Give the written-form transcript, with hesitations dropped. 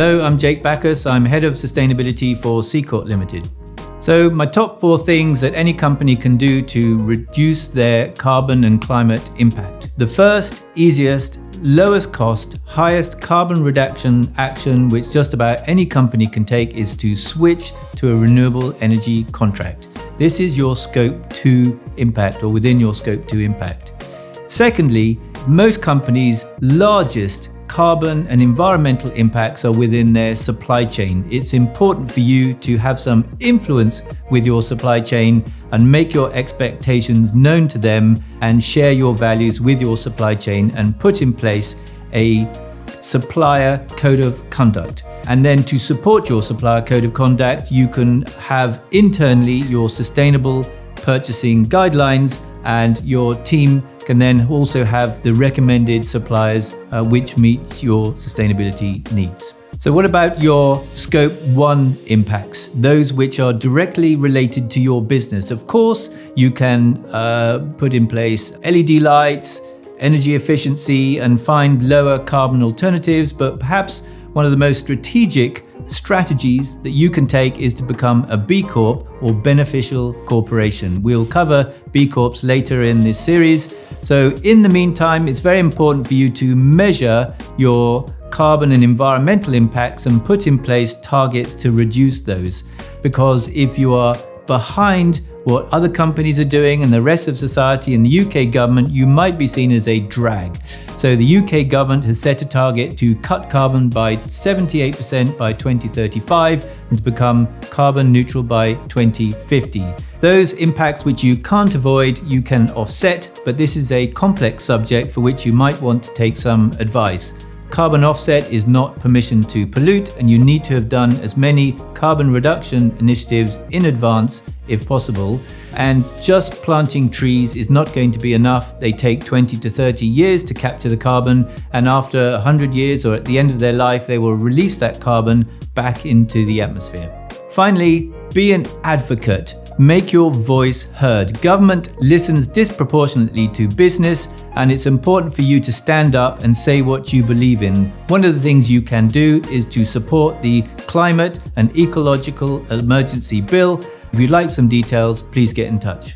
Hello, I'm Jake Backus. I'm Head of Sustainability for Seacourt Limited. So my top 4 things that any company can do to reduce their carbon and climate impact. The first, easiest, lowest cost, highest carbon reduction action which just about any company can take is to switch to a renewable energy contract. This is your Scope 2 impact, or within your Scope 2 impact. Secondly, most companies' largest carbon and environmental impacts are within their supply chain. It's important for you to have some influence with your supply chain and make your expectations known to them and share your values with your supply chain and put in place a supplier code of conduct. And then to support your supplier code of conduct, you can have internally your sustainable purchasing guidelines, and your team can then also have the recommended suppliers which meets your sustainability needs. So what about your Scope 1 impacts, those which are directly related to your business? Of course, you can put in place LED lights, energy efficiency, and find lower carbon alternatives, but perhaps one of the most strategic strategies that you can take is to become a B Corp or beneficial corporation. We'll cover B Corps later in this series. So in the meantime, it's very important for you to measure your carbon and environmental impacts and put in place targets to reduce those. Because if you are behind what other companies are doing and the rest of society and the UK government, you might be seen as a drag. So the UK government has set a target to cut carbon by 78% by 2035 and to become carbon neutral by 2050. Those impacts which you can't avoid, you can offset, but this is a complex subject for which you might want to take some advice. Carbon offset is not permission to pollute, and you need to have done as many carbon reduction initiatives in advance if possible. And just planting trees is not going to be enough. They take 20 to 30 years to capture the carbon, and after 100 years or at the end of their life, they will release that carbon back into the atmosphere. Finally, be an advocate. Make your voice heard. Government listens disproportionately to business, and it's important for you to stand up and say what you believe in. One of the things you can do is to support the Climate and Ecological Emergency Bill. If you'd like some details, please get in touch.